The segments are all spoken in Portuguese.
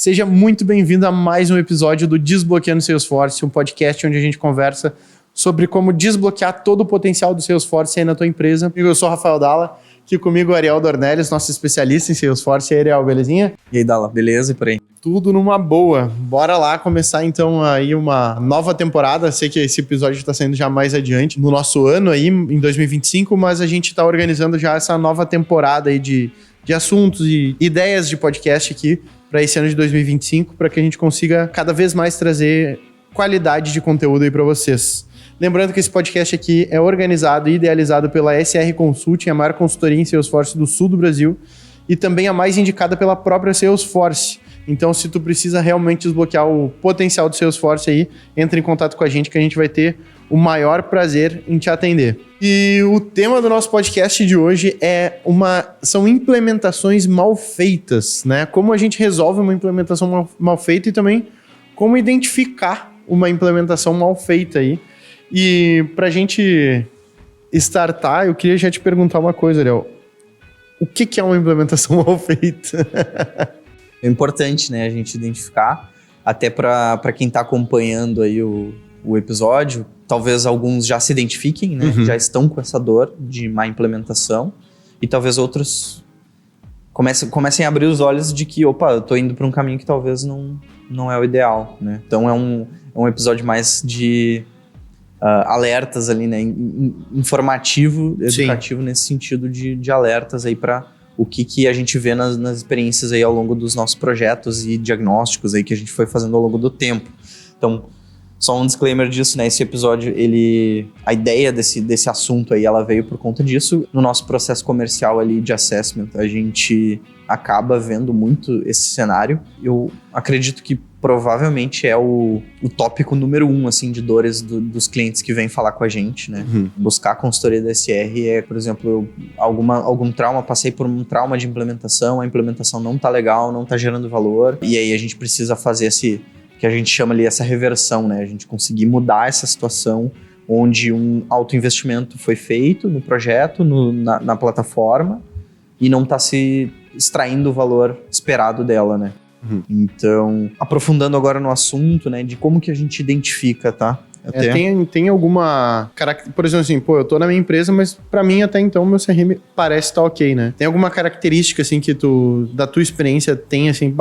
Seja muito bem-vindo a mais um episódio do Desbloqueando Salesforce, um podcast onde a gente conversa sobre como desbloquear todo o potencial do Salesforce aí na tua empresa. Eu sou o Rafael Dalla, aqui comigo o Ariel Dornelles, nosso especialista em Salesforce. E aí, Ariel, belezinha? E aí, Dalla, beleza e por aí? Tudo numa boa. Bora lá começar então aí uma nova temporada. Sei que esse episódio está saindo já mais adiante no nosso ano aí, em 2025, mas a gente está organizando já essa nova temporada aí de assuntos e ideias de podcast aqui para esse ano de 2025, para que a gente consiga cada vez mais trazer qualidade de conteúdo aí para vocês. Lembrando que esse podcast aqui é organizado e idealizado pela SR Consulting, a maior consultoria em Salesforce do sul do Brasil, e também a mais indicada pela própria Salesforce. Então, se tu precisa realmente desbloquear o potencial do Salesforce aí, entre em contato com a gente que a gente vai ter o maior prazer em te atender. E o tema do nosso podcast de hoje são implementações mal feitas, né? Como a gente resolve uma implementação mal feita e também como identificar uma implementação mal feita aí. E pra gente startar, eu queria já te perguntar uma coisa, Ariel. O que é uma implementação mal feita? É importante, né, a gente identificar, até para quem está acompanhando aí o episódio, talvez alguns já se identifiquem, né, já estão com essa dor de má implementação, e talvez outros comecem a abrir os olhos de que, opa, eu tô indo para um caminho que talvez não é o ideal, né. Então é um episódio mais de alertas ali, né, informativo, educativo. Sim. Nesse sentido de alertas aí para o que a gente vê nas experiências aí ao longo dos nossos projetos e diagnósticos aí que a gente foi fazendo ao longo do tempo. Então, só um disclaimer disso, né? Esse episódio, a ideia desse assunto aí, ela veio por conta disso. No nosso processo comercial ali de assessment, a gente acaba vendo muito esse cenário. Eu acredito que provavelmente é o tópico número 1, assim, de dores dos clientes que vêm falar com a gente, né? Buscar a consultoria da SR por exemplo, algum trauma, passei por um trauma de implementação, a implementação não tá legal, não tá gerando valor, e aí a gente precisa fazer que a gente chama ali essa reversão, né? A gente conseguir mudar essa situação onde um alto investimento foi feito no projeto, na plataforma, e não tá se extraindo o valor esperado dela, né? Então, aprofundando agora no assunto, né, de como que a gente identifica, tá? Tem alguma... Por exemplo, assim, eu tô na minha empresa, mas pra mim até então meu CRM parece estar ok, né? Tem alguma característica, assim, que da tua experiência tem, assim,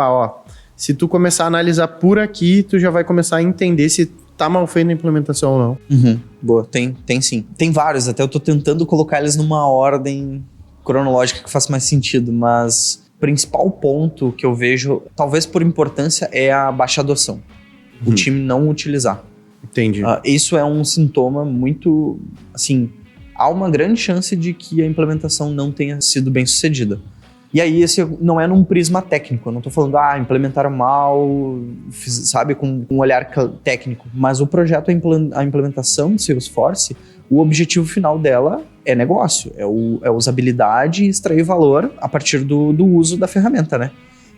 se tu começar a analisar por aqui, tu já vai começar a entender se tá mal feita a implementação ou não. Boa, tem sim. Tem vários, até eu tô tentando colocar eles numa ordem cronológica que faça mais sentido, mas o principal ponto que eu vejo, talvez por importância, é a baixa adoção. O time não utilizar. Entendi. Isso é um sintoma muito, assim, há uma grande chance de que a implementação não tenha sido bem sucedida. E aí, esse não é num prisma técnico, eu não tô falando, implementaram mal, sabe, com um olhar técnico, mas o projeto, a implementação de Salesforce, o objetivo final dela é negócio, é usabilidade e extrair valor a partir do uso da ferramenta, né?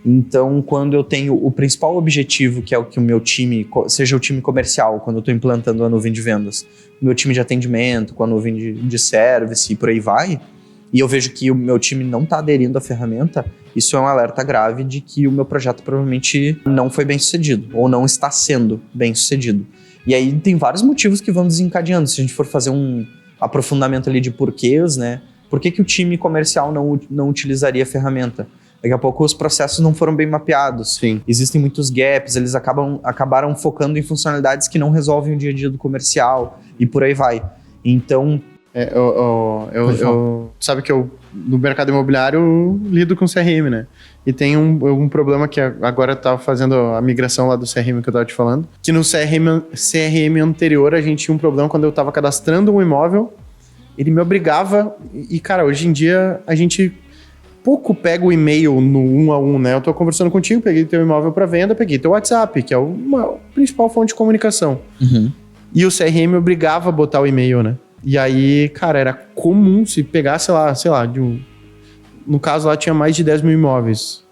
Então, quando eu tenho o principal objetivo, que é o que o meu time, seja o time comercial, quando eu estou implantando a nuvem de vendas, o meu time de atendimento, com a nuvem de service e por aí vai, e eu vejo que o meu time não está aderindo à ferramenta, isso é um alerta grave de que o meu projeto provavelmente não foi bem sucedido, ou não está sendo bem sucedido. E aí tem vários motivos que vão desencadeando. Se a gente for fazer um aprofundamento ali de porquês, né? Por que o time comercial não utilizaria a ferramenta? Daqui a pouco os processos não foram bem mapeados. Sim. Existem muitos gaps, eles acabaram focando em funcionalidades que não resolvem o dia a dia do comercial e por aí vai. Então... sabe que eu, no mercado imobiliário, lido com CRM, né? E tem um problema que agora eu tava fazendo a migração lá do CRM que eu tava te falando, que no CRM anterior a gente tinha um problema quando eu tava cadastrando um imóvel, ele me obrigava, e cara, hoje em dia a gente pouco pega o e-mail no 1 a 1, né? Eu tô conversando contigo, peguei teu imóvel para venda, peguei teu WhatsApp, que é a principal fonte de comunicação. E o CRM me obrigava a botar o e-mail, né? E aí, cara, era comum se pegar, sei lá, no caso lá tinha mais de 10 mil imóveis.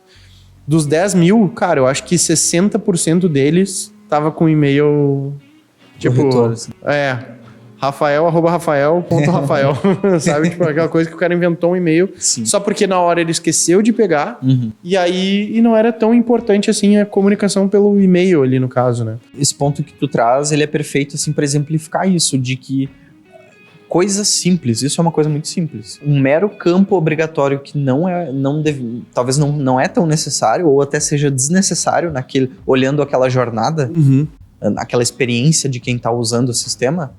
Dos 10 mil, cara, eu acho que 60% deles tava com e-mail, tipo, corretor, assim. Rafael.Rafael, sabe? Tipo, aquela coisa que o cara inventou um e-mail só porque na hora ele esqueceu de pegar e não era tão importante assim a comunicação pelo e-mail ali no caso, né? Esse ponto que tu traz, ele é perfeito assim para exemplificar isso, de que coisas simples, isso é uma coisa muito simples. Um mero campo obrigatório que talvez não é tão necessário ou até seja desnecessário olhando aquela jornada, aquela experiência de quem está usando o sistema,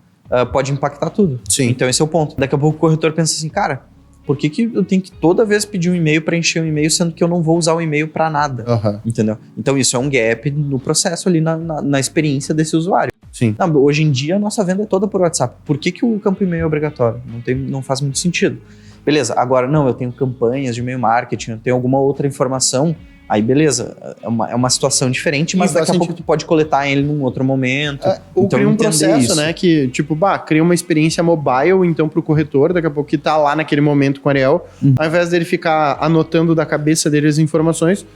pode impactar tudo. Sim. Então esse é o ponto. Daqui a pouco o corretor pensa assim, cara, por que eu tenho que toda vez pedir um e-mail para encher um e-mail, sendo que eu não vou usar o e-mail para nada? Entendeu? Então isso é um gap no processo ali, na experiência desse usuário. Sim. Não, hoje em dia a nossa venda é toda por WhatsApp. Por que o campo e-mail é obrigatório? Não faz muito sentido. Beleza, agora não, eu tenho campanhas de e-mail marketing, eu tenho alguma outra informação. Aí beleza, é uma situação diferente, mas daqui a pouco tu pode coletar ele num outro momento. Ou então, cria um processo, isso, né? Que tipo, cria uma experiência mobile, então pro corretor, daqui a pouco que tá lá naquele momento com o Ariel, ao invés dele ficar anotando da cabeça dele as informações,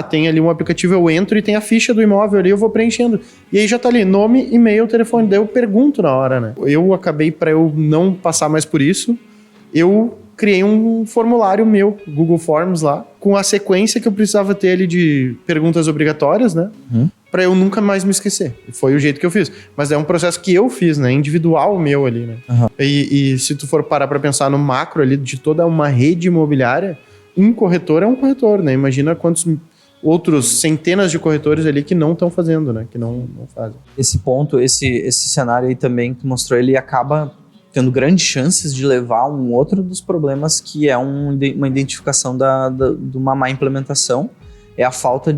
tem ali um aplicativo, eu entro e tem a ficha do imóvel ali, eu vou preenchendo. E aí já tá ali, nome, e-mail, telefone, daí eu pergunto na hora, né? Eu acabei, para eu não passar mais por isso, eu criei um formulário meu, Google Forms lá, com a sequência que eu precisava ter ali de perguntas obrigatórias, né? Pra eu nunca mais me esquecer. Foi o jeito que eu fiz. Mas é um processo que eu fiz, né? Individual meu ali, né? E se tu for parar pra pensar no macro ali de toda uma rede imobiliária, um corretor é um corretor, né? Imagina quantos outros centenas de corretores ali que não estão fazendo, né? Que não fazem. Esse ponto, esse cenário aí também que tu mostrou, ele acaba tendo grandes chances de levar a um outro dos problemas que é uma identificação de uma má implementação, é a falta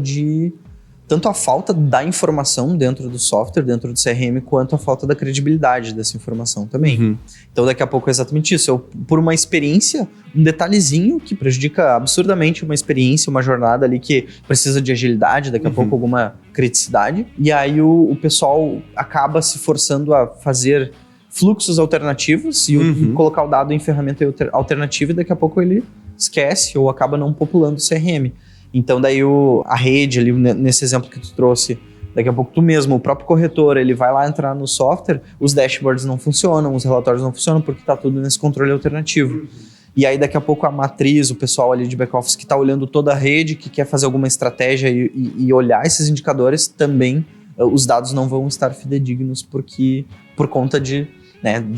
tanto a falta da informação dentro do software, dentro do CRM, quanto a falta da credibilidade dessa informação também. Então daqui a pouco é exatamente isso, por uma experiência, um detalhezinho que prejudica absurdamente uma experiência, uma jornada ali que precisa de agilidade, daqui a pouco alguma criticidade, e aí o pessoal acaba se forçando a fazer fluxos alternativos e colocar o dado em ferramenta alternativa e daqui a pouco ele esquece ou acaba não populando o CRM. Então daí a rede ali, nesse exemplo que tu trouxe, daqui a pouco tu mesmo, o próprio corretor, ele vai lá entrar no software, os dashboards não funcionam, os relatórios não funcionam porque tá tudo nesse controle alternativo. E aí daqui a pouco a matriz, o pessoal ali de back-office que tá olhando toda a rede, que quer fazer alguma estratégia e olhar esses indicadores, também os dados não vão estar fidedignos por conta de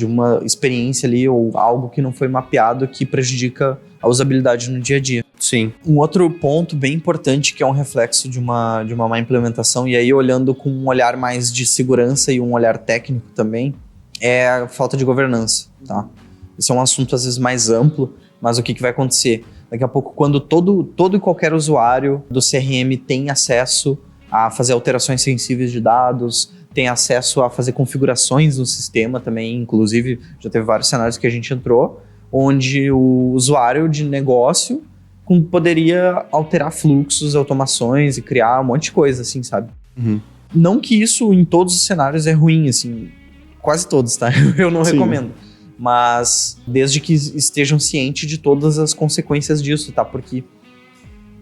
uma experiência ali ou algo que não foi mapeado que prejudica a usabilidade no dia a dia. Sim. Um outro ponto bem importante que é um reflexo de uma má implementação, e aí olhando com um olhar mais de segurança e um olhar técnico também, é a falta de governança, tá? Esse é um assunto às vezes mais amplo, mas o que vai acontecer? Daqui a pouco, quando todo e qualquer usuário do CRM tem acesso a fazer alterações sensíveis de dados, tem acesso a fazer configurações no sistema também, inclusive já teve vários cenários que a gente entrou, onde o usuário de negócio poderia alterar fluxos, automações e criar um monte de coisa, assim, sabe? Não que isso em todos os cenários é ruim, assim, quase todos, tá? Eu não recomendo. Mas desde que estejam cientes de todas as consequências disso, tá? Porque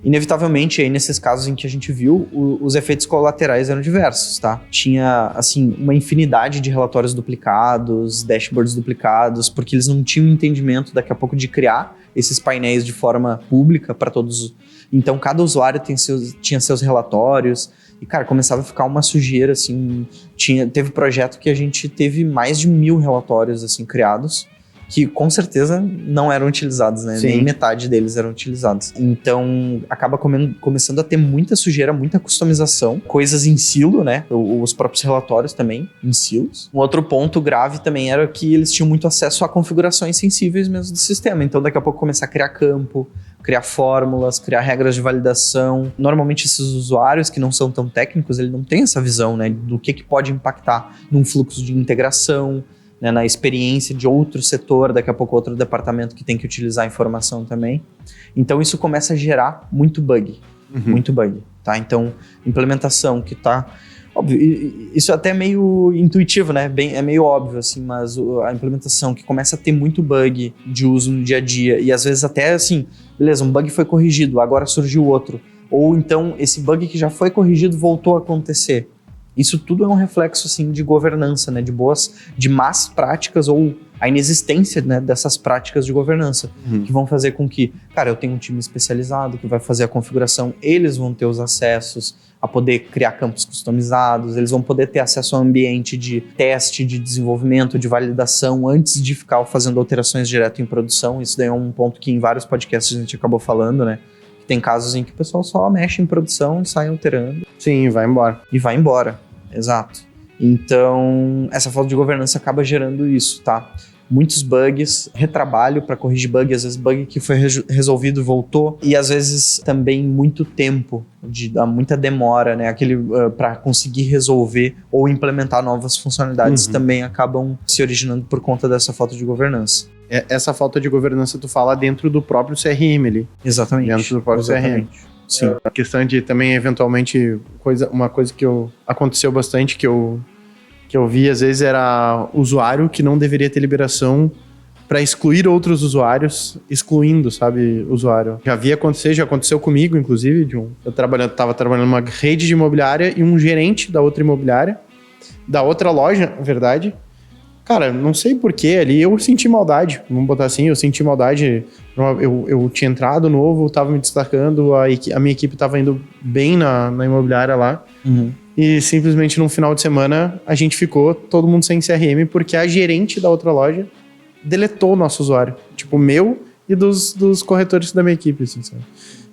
inevitavelmente, aí nesses casos em que a gente viu, os efeitos colaterais eram diversos, tá? Tinha, assim, uma infinidade de relatórios duplicados, dashboards duplicados, porque eles não tinham entendimento daqui a pouco de criar esses painéis de forma pública para todos. Então, cada usuário tinha seus relatórios e, cara, começava a ficar uma sujeira, assim. Teve projeto que a gente teve mais de 1000 relatórios, assim, criados, que com certeza não eram utilizados, né? Sim. Nem metade deles eram utilizados. Então, acaba começando a ter muita sujeira, muita customização, coisas em silo, né? Os próprios relatórios também, em silos. Um outro ponto grave também era que eles tinham muito acesso a configurações sensíveis mesmo do sistema. Então, daqui a pouco começar a criar campo, criar fórmulas, criar regras de validação. Normalmente, esses usuários que não são tão técnicos, eles não têm essa visão, né? Do que pode impactar num fluxo de integração, né, na experiência de outro setor, daqui a pouco outro departamento que tem que utilizar a informação também. Então isso começa a gerar muito bug, tá? Então, implementação que tá... Óbvio, isso até é meio intuitivo, né? É meio óbvio, assim, mas a implementação que começa a ter muito bug de uso no dia a dia, e às vezes até assim, beleza, um bug foi corrigido, agora surgiu outro. Ou então, esse bug que já foi corrigido voltou a acontecer. Isso tudo é um reflexo, assim, de governança, né? De más práticas ou a inexistência, né, dessas práticas de governança, que vão fazer com que, cara, eu tenho um time especializado que vai fazer a configuração, eles vão ter os acessos a poder criar campos customizados, eles vão poder ter acesso ao ambiente de teste, de desenvolvimento, de validação, antes de ficar fazendo alterações direto em produção. Isso daí é um ponto que em vários podcasts a gente acabou falando, né? Tem casos em que o pessoal só mexe em produção, sai alterando. Sim, vai embora. E vai embora, exato. Então, essa falta de governança acaba gerando isso, tá? Muitos bugs, retrabalho para corrigir bug, às vezes bug que foi resolvido voltou, e às vezes também muito tempo, muita demora, né? Para conseguir resolver ou implementar novas funcionalidades também acabam se originando por conta dessa falta de governança. Essa falta de governança tu fala dentro do próprio CRM ali. Exatamente. Dentro do próprio CRM. Sim. A questão de também, eventualmente, uma coisa que aconteceu bastante, que eu vi, às vezes, era usuário que não deveria ter liberação para excluir outros usuários, excluindo, sabe, usuário. Já aconteceu comigo, inclusive, eu tava trabalhando numa rede de imobiliária e um gerente da outra imobiliária, da outra loja, na verdade. Cara, não sei porquê ali, eu senti maldade, vamos botar assim, eu senti maldade, eu tinha entrado novo, tava me destacando, a minha equipe tava indo bem na imobiliária lá, e simplesmente no final de semana a gente ficou todo mundo sem CRM, porque a gerente da outra loja deletou o nosso usuário, tipo, meu e dos corretores da minha equipe, assim, sabe?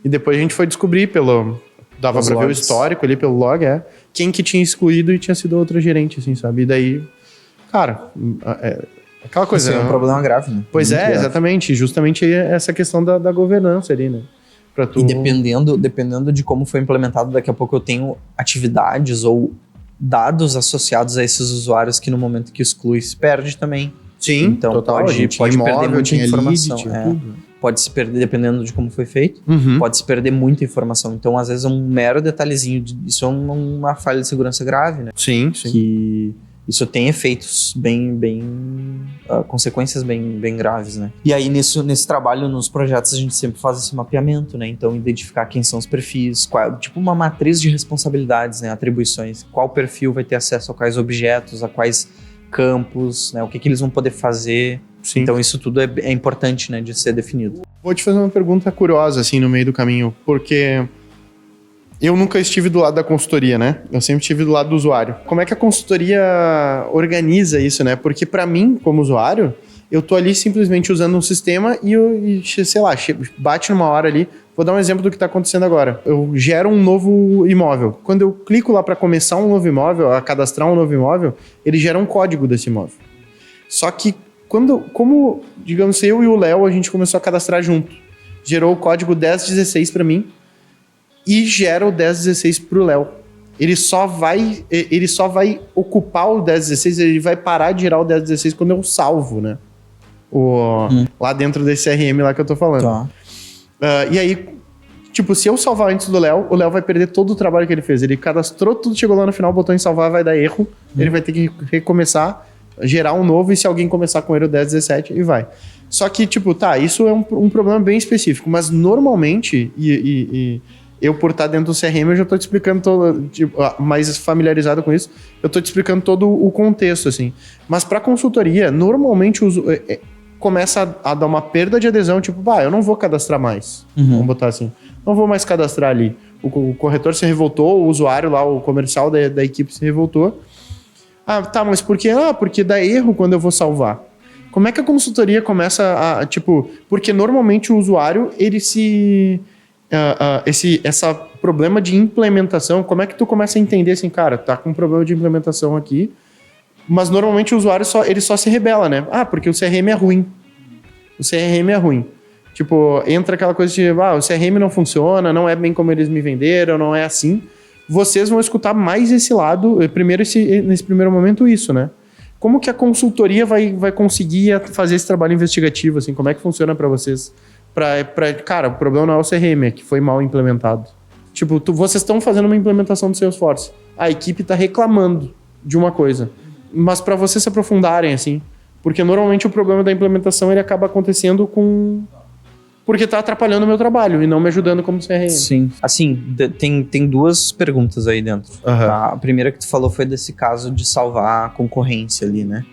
E depois a gente foi descobrir dava pra ver o histórico ali pelo log, quem que tinha excluído e tinha sido outra gerente, assim, sabe? E daí... Cara, aquela coisa... Isso é um problema grave, né? Pois muito exatamente. Justamente essa questão da governança ali, né? E dependendo de como foi implementado, daqui a pouco eu tenho atividades ou dados associados a esses usuários que no momento que exclui se perde também. Sim, então total. pode perder muita informação. Tudo. Pode se perder, dependendo de como foi feito, pode se perder muita informação. Então, às vezes, um mero detalhezinho, isso é uma falha de segurança grave, né? Sim. Que... Isso tem efeitos consequências bem graves, né? E aí, nesse trabalho, nos projetos, a gente sempre faz esse mapeamento, né? Então, identificar quem são os perfis, tipo uma matriz de responsabilidades, né? Atribuições. Qual perfil vai ter acesso a quais objetos, a quais campos, né? O que eles vão poder fazer. Sim. Então, isso tudo é importante, né? De ser definido. Vou te fazer uma pergunta curiosa, assim, no meio do caminho, porque... Eu nunca estive do lado da consultoria, né? Eu sempre estive do lado do usuário. Como é que a consultoria organiza isso, né? Porque pra mim, como usuário, eu tô ali simplesmente usando um sistema e sei lá, bate numa hora ali. Vou dar um exemplo do que tá acontecendo agora. Eu gero um novo imóvel. Quando eu clico lá pra começar um novo imóvel, a cadastrar um novo imóvel, ele gera um código desse imóvel. Só que como, digamos, eu e o Léo, a gente começou a cadastrar junto. Gerou o código 1016 pra mim, e gera o 1016 pro Léo. Ele só vai ocupar o 1016, ele vai parar de gerar o 1016 quando eu salvo, né? Lá dentro desse CRM lá que eu tô falando. Tá. E aí, tipo, se eu salvar antes do Léo, o Léo vai perder todo o trabalho que ele fez. Ele cadastrou tudo, chegou lá no final, botou em salvar, vai dar erro. Ele vai ter que recomeçar, gerar um novo, e se alguém começar com ele o 1017, e vai. Só que, tipo, isso é um problema bem específico, mas normalmente, eu, por estar dentro do CRM, eu já tô te explicando mais familiarizado com isso, eu tô te explicando todo o contexto, assim. Mas para consultoria, normalmente começa a dar uma perda de adesão, tipo, eu não vou cadastrar mais. Vamos botar assim. Não vou mais cadastrar ali. O corretor se revoltou, o usuário lá, o comercial da equipe se revoltou. Tá, mas por quê? Porque dá erro quando eu vou salvar. Como é que a consultoria começa porque normalmente o usuário, ele se... essa problema de implementação, como é que tu começa a entender assim, cara, tá com um problema de implementação aqui, mas normalmente o usuário ele só se rebela, né? Porque o CRM é ruim. O CRM é ruim. Tipo, entra aquela coisa de, o CRM não funciona, não é bem como eles me venderam, não é assim. Vocês vão escutar mais esse lado, nesse primeiro momento, isso, né? Como que a consultoria vai conseguir fazer esse trabalho investigativo, assim? Como é que funciona para vocês? Cara, o problema não é o CRM, é que foi mal implementado. Tipo, vocês estão fazendo uma implementação do Salesforce. A equipe está reclamando de uma coisa. Mas para vocês se aprofundarem, assim, porque normalmente o problema da implementação ele acaba acontecendo com porque tá atrapalhando o meu trabalho e não me ajudando como CRM. Sim. Assim, tem duas perguntas aí dentro. Tá? A primeira que tu falou foi desse caso de salvar a concorrência ali, né?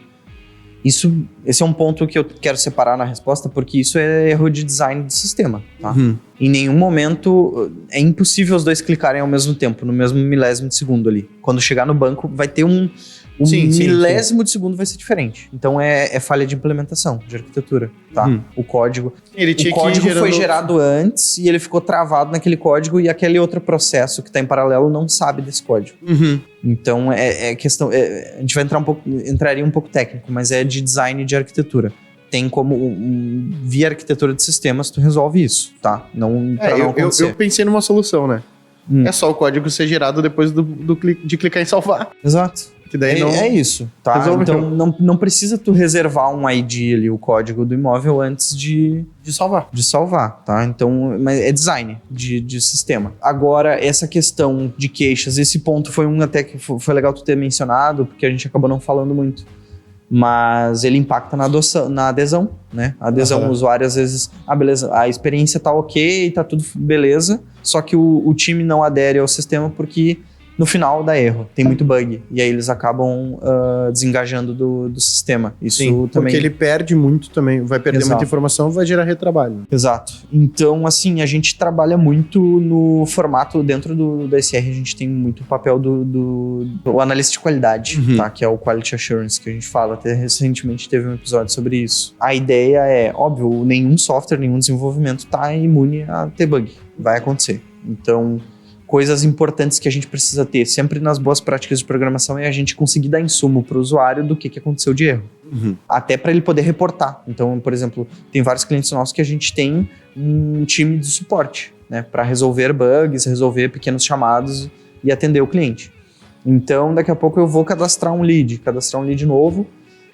Esse é um ponto que eu quero separar na resposta, porque isso é erro de design de sistema, tá? Em nenhum momento é impossível os dois clicarem ao mesmo tempo, no mesmo milésimo de segundo ali. Quando chegar no banco, vai ter um milésimo de segundo vai ser diferente. Então é falha de implementação, de arquitetura, tá? O código foi gerado antes e ele ficou travado naquele código e aquele outro processo que está em paralelo não sabe desse código. Então questão... a gente vai entraria um pouco técnico, mas é de design de arquitetura. Tem como, via arquitetura de sistemas, tu resolve isso, tá? Não acontecer. Eu pensei numa solução, né? É só o código ser gerado depois de clicar em salvar. Exato. Que daí é isso, tá? Então não precisa tu reservar um ID ali, o código do imóvel antes de salvar, tá? Então, mas é design de sistema. Agora, essa questão de queixas, esse ponto foi um até que foi legal tu ter mencionado, porque a gente acabou não falando muito. Mas ele impacta na adesão, né? A adesão, o usuário às vezes, beleza, a experiência tá ok, tá tudo beleza, só que o time não adere ao sistema porque no final dá erro, tem muito bug, e aí eles acabam desengajando do sistema. Isso também... porque ele perde muito também, vai perder muita informação, vai gerar retrabalho. Exato. Então, assim, a gente trabalha muito no formato, dentro do SR, a gente tem muito o papel do analista de qualidade, tá? Que é o Quality Assurance, que a gente fala. Até recentemente teve um episódio sobre isso. A ideia é, óbvio, nenhum software, nenhum desenvolvimento tá imune a ter bug. Vai acontecer. Então... coisas importantes que a gente precisa ter sempre nas boas práticas de programação é a gente conseguir dar insumo para o usuário do que aconteceu de erro. Até para ele poder reportar. Então, por exemplo, tem vários clientes nossos que a gente tem um time de suporte, né, para resolver bugs, resolver pequenos chamados e atender o cliente. Então, daqui a pouco eu vou cadastrar um lead novo,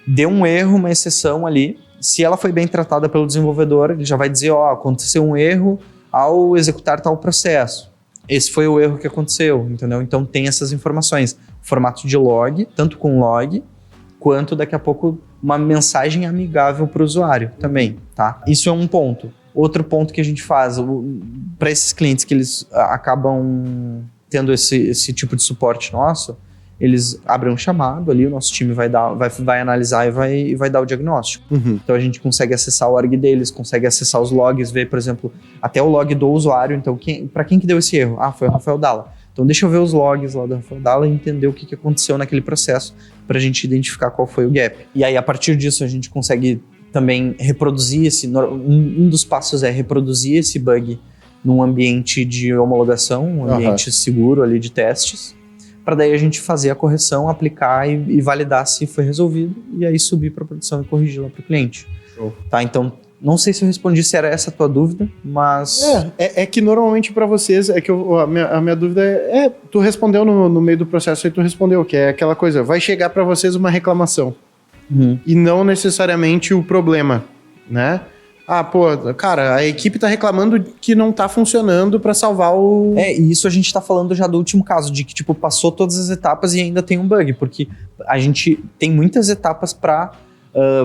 deu um erro, uma exceção ali. Se ela foi bem tratada pelo desenvolvedor, ele já vai dizer, aconteceu um erro ao executar tal processo. Esse foi o erro que aconteceu, entendeu? Então tem essas informações. Formato de log, tanto com log, quanto daqui a pouco uma mensagem amigável para o usuário também, tá? Isso é um ponto. Outro ponto que a gente faz, para esses clientes que eles acabam tendo esse tipo de suporte nosso, eles abrem um chamado ali, o nosso time vai analisar e vai dar o diagnóstico. Então a gente consegue acessar o org deles, consegue acessar os logs, ver, por exemplo, até o log do usuário. Então, para quem que deu esse erro? Foi o Rafael Dalla. Então deixa eu ver os logs lá do Rafael Dalla e entender o que aconteceu naquele processo para a gente identificar qual foi o gap. E aí, a partir disso, a gente consegue também reproduzir um dos passos é reproduzir esse bug num ambiente de homologação, um ambiente seguro ali de testes, para daí a gente fazer a correção, aplicar e validar se foi resolvido e aí subir para a produção e corrigir lá para o cliente. Tá, então, não sei se eu respondi se era essa a tua dúvida, mas... É que normalmente para vocês, a minha dúvida tu respondeu no meio do processo e tu respondeu, que é aquela coisa, vai chegar para vocês uma reclamação e não necessariamente o problema, né? Cara, a equipe tá reclamando que não tá funcionando pra salvar o... E isso a gente tá falando já do último caso, de que, tipo, passou todas as etapas e ainda tem um bug, porque a gente tem muitas etapas pra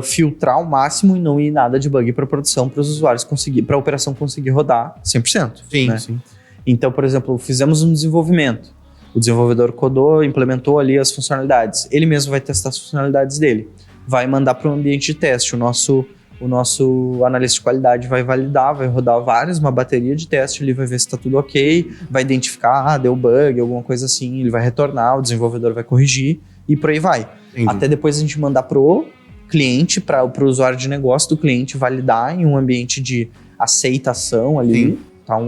filtrar ao máximo e não ir nada de bug pra produção, para os usuários pra a operação conseguir rodar 100%. Sim. Então, por exemplo, fizemos um desenvolvimento, o desenvolvedor codou, implementou ali as funcionalidades, ele mesmo vai testar as funcionalidades dele, vai mandar para um ambiente de teste, o nosso analista de qualidade vai validar, vai rodar uma bateria de teste, ele vai ver se está tudo ok, vai identificar, deu bug, alguma coisa assim, ele vai retornar, o desenvolvedor vai corrigir e por aí vai. Entendi. Até depois a gente mandar pro cliente, para o usuário de negócio do cliente validar em um ambiente de aceitação ali, tá,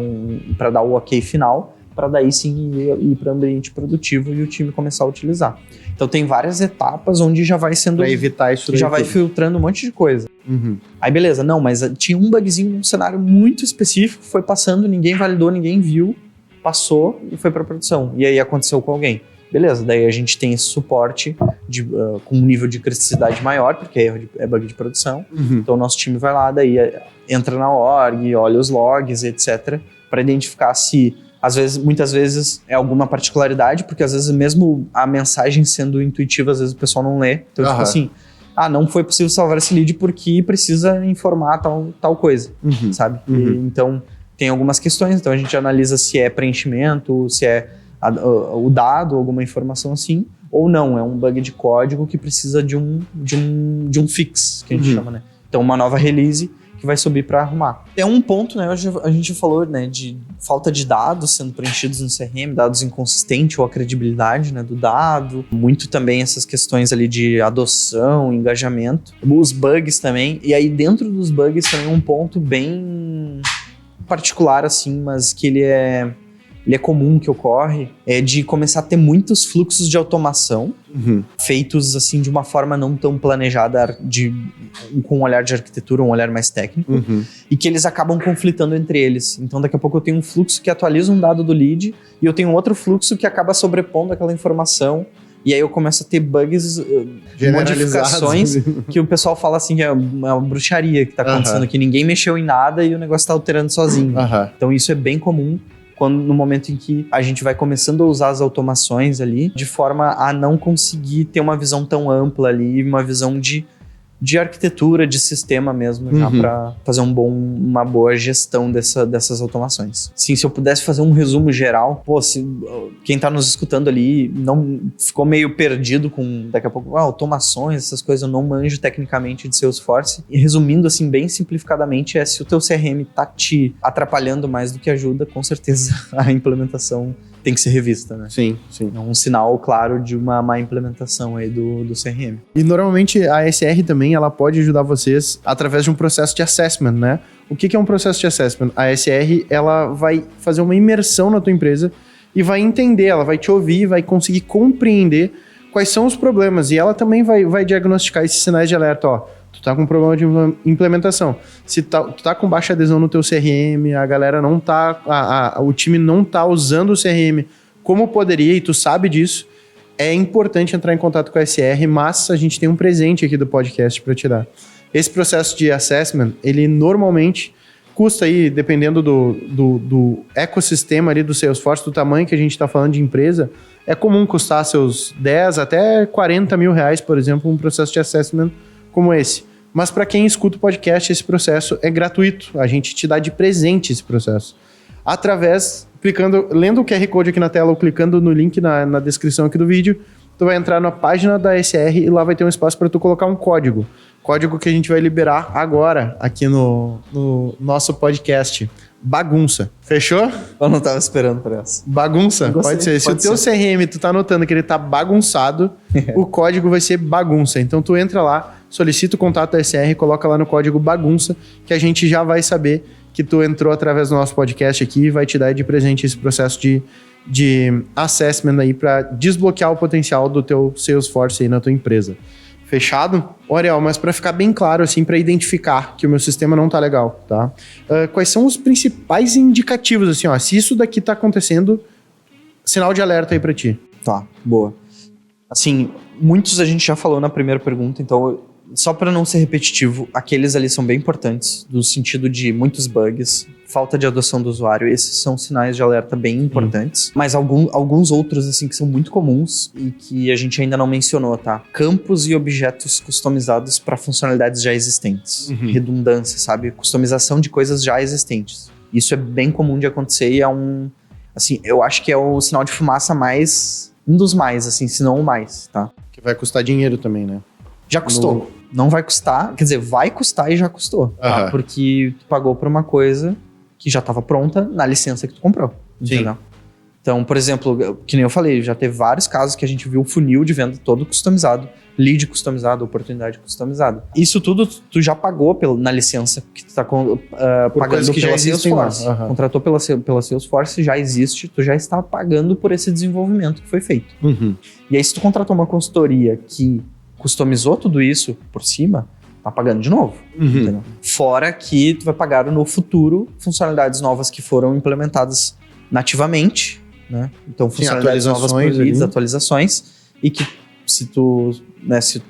para dar o ok final, para daí sim ir para o ambiente produtivo e o time começar a utilizar. Então tem várias etapas onde já vai sendo... Para evitar isso. Já vai filtrando um monte de coisa. Aí beleza, mas tinha um bugzinho num cenário muito específico, foi passando, ninguém validou, ninguém viu, passou e foi para produção. E aí aconteceu com alguém. Beleza, daí a gente tem esse suporte com um nível de criticidade maior, porque é bug de produção. Então o nosso time vai lá, daí entra na org, olha os logs, etc, para identificar se... muitas vezes é alguma particularidade, porque às vezes mesmo a mensagem sendo intuitiva, às vezes o pessoal não lê. Então, tipo assim, não foi possível salvar esse lead porque precisa informar tal coisa, sabe? Então, tem algumas questões, então a gente analisa se é preenchimento, se é o dado, alguma informação assim, ou não, é um bug de código que precisa de um fix, que a gente chama, né? Então, uma nova release que vai subir para arrumar. É um ponto, né? A gente falou, né, de falta de dados sendo preenchidos no CRM, dados inconsistentes ou a credibilidade, né, do dado. Muito também essas questões ali de adoção, engajamento. Os bugs também. E aí, dentro dos bugs também um ponto bem particular, assim, mas que ele é comum, que ocorre, é de começar a ter muitos fluxos de automação feitos assim de uma forma não tão planejada, com um olhar de arquitetura, um olhar mais técnico, e que eles acabam conflitando entre eles. Então daqui a pouco eu tenho um fluxo que atualiza um dado do lead e eu tenho outro fluxo que acaba sobrepondo aquela informação. E aí eu começo a ter bugs, modificações, que o pessoal fala assim, que é uma bruxaria que tá acontecendo, que ninguém mexeu em nada e o negócio tá alterando sozinho. Então isso é bem comum no momento em que a gente vai começando a usar as automações ali, de forma a não conseguir ter uma visão tão ampla ali, uma visão de arquitetura, de sistema mesmo, já para fazer uma boa gestão dessas automações. Sim, se eu pudesse fazer um resumo geral, se quem tá nos escutando ali não ficou meio perdido com, daqui a pouco, automações, essas coisas, eu não manjo tecnicamente de Salesforce. E resumindo assim, bem simplificadamente, se o teu CRM tá te atrapalhando mais do que ajuda, com certeza a implementação tem que ser revista, né? Sim. É um sinal claro de uma má implementação aí do CRM. E normalmente a SR também, ela pode ajudar vocês através de um processo de assessment, né? O que é um processo de assessment? A SR, ela vai fazer uma imersão na tua empresa e vai entender, ela vai te ouvir, vai conseguir compreender quais são os problemas. E ela também vai diagnosticar esses sinais de alerta, tu tá com problema de implementação. Se tu tá com baixa adesão no teu CRM, a galera não tá, o time não tá usando o CRM como poderia e tu sabe disso, é importante entrar em contato com a SR, mas a gente tem um presente aqui do podcast para te dar. Esse processo de assessment, ele normalmente custa aí, dependendo do ecossistema ali do Salesforce, do tamanho que a gente está falando de empresa, é comum custar seus 10 até 40 mil reais, por exemplo, um processo de assessment como esse. Mas para quem escuta o podcast, esse processo é gratuito. A gente te dá de presente esse processo. Lendo o QR Code aqui na tela ou clicando no link na descrição aqui do vídeo, tu vai entrar na página da SR e lá vai ter um espaço para tu colocar um código. Código que a gente vai liberar agora aqui no nosso podcast. Bagunça. Fechou? Eu não tava esperando por essa. Bagunça? Pode ser. Se o teu CRM, tu tá notando que ele tá bagunçado, o código vai ser bagunça. Então tu entra lá, solicita o contato da SR, coloca lá no código bagunça, que a gente já vai saber que tu entrou através do nosso podcast aqui e vai te dar de presente esse processo de assessment aí para desbloquear o potencial do teu Salesforce aí na tua empresa. Fechado? Oriel, mas para ficar bem claro, assim, para identificar que o meu sistema não tá legal, tá? Quais são os principais indicativos, assim, se isso daqui tá acontecendo, sinal de alerta aí para ti. Tá, boa. Assim, muitos a gente já falou na primeira pergunta, então, só para não ser repetitivo, aqueles ali são bem importantes, no sentido de muitos bugs, falta de adoção do usuário, esses são sinais de alerta bem importantes, mas alguns outros, assim, que são muito comuns e que a gente ainda não mencionou, tá? Campos e objetos customizados para funcionalidades já existentes. Redundância, sabe? Customização de coisas já existentes. Isso é bem comum de acontecer e assim, eu acho que é o sinal de fumaça um dos mais, assim, se não o mais, tá? Que vai custar dinheiro também, né? Já custou. Não vai custar, quer dizer, vai custar e já custou, tá? Porque tu pagou por uma coisa que já estava pronta na licença que tu comprou. Entendeu? Então, por exemplo, que nem eu falei, já teve vários casos que a gente viu o funil de venda todo customizado, lead customizado, oportunidade customizada. Isso tudo tu já pagou na licença que tu tá pagando pela Salesforce. Contratou pela Salesforce, já existe, tu já está pagando por esse desenvolvimento que foi feito. E aí, se tu contratou uma consultoria que customizou tudo isso por cima, tá pagando de novo. Entendeu? Fora que tu vai pagar no futuro funcionalidades novas que foram implementadas nativamente, né? Então, funcionalidades novas por leads, atualizações, e que se tu, né, se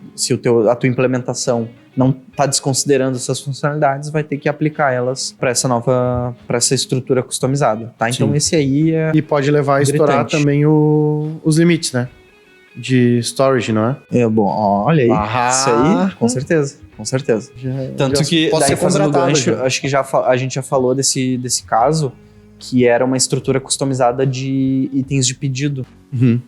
a tua implementação não tá desconsiderando essas funcionalidades, vai ter que aplicar elas para essa estrutura customizada, tá? Então, esse aí é... E pode levar a estourar também os limites, né? de storage, não é? Bom, olha aí. Isso aí, com certeza. Tanto que, daí fazendo gancho, acho que a gente já falou desse caso, que era uma estrutura customizada de itens de pedido.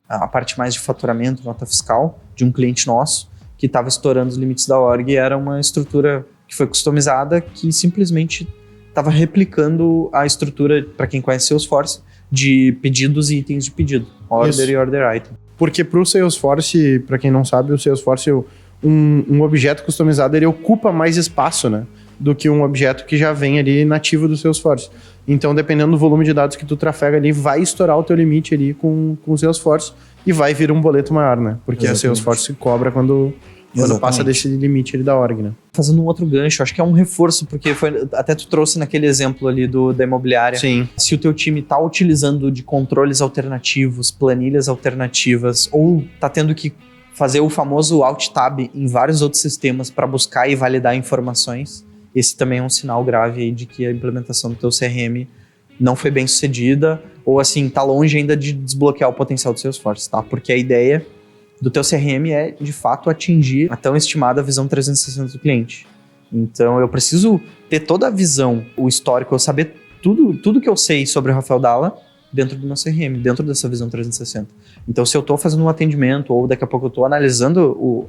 A parte mais de faturamento, nota fiscal, de um cliente nosso, que estava estourando os limites da org, e era uma estrutura que foi customizada, que simplesmente estava replicando a estrutura, para quem conhece Salesforce, de pedidos e itens de pedido. Order e order item. Porque para o Salesforce, para quem não sabe, o Salesforce, um objeto customizado, ele ocupa mais espaço, né? Do que um objeto que já vem ali nativo do Salesforce. Então, dependendo do volume de dados que tu trafega ali, vai estourar o teu limite ali com o Salesforce e vai vir um boleto maior, né? Porque a Salesforce cobra quando passa desse limite ali da org, né? Fazendo um outro gancho, acho que é um reforço, porque até tu trouxe naquele exemplo ali da imobiliária. Sim. Se o teu time tá utilizando de controles alternativos, planilhas alternativas, ou tá tendo que fazer o famoso Alt-Tab em vários outros sistemas para buscar e validar informações, esse também é um sinal grave aí de que a implementação do teu CRM não foi bem sucedida, ou assim, tá longe ainda de desbloquear o potencial do Salesforce, tá? Porque a ideia do teu CRM é, de fato, atingir a tão estimada visão 360 do cliente. Então, eu preciso ter toda a visão, o histórico, eu saber tudo que eu sei sobre o Rafael Dalla dentro do meu CRM, dentro dessa visão 360. Então, se eu estou fazendo um atendimento, ou daqui a pouco eu estou analisando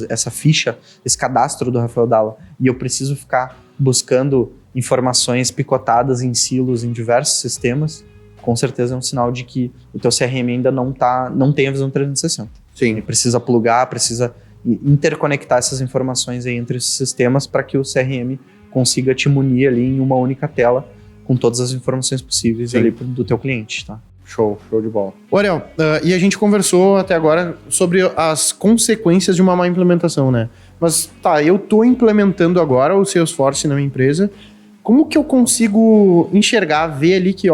essa ficha, esse cadastro do Rafael Dalla, e eu preciso ficar buscando informações picotadas em silos, em diversos sistemas, com certeza é um sinal de que o teu CRM ainda não tem a visão 360. Sim. Ele precisa plugar, precisa interconectar essas informações aí entre esses sistemas para que o CRM consiga te munir ali em uma única tela com todas as informações possíveis ali do teu cliente, tá? Show de bola. Ariel, e a gente conversou até agora sobre as consequências de uma má implementação, né? Mas tá, eu tô implementando agora o Salesforce na minha empresa, como que eu consigo enxergar, ver ali que,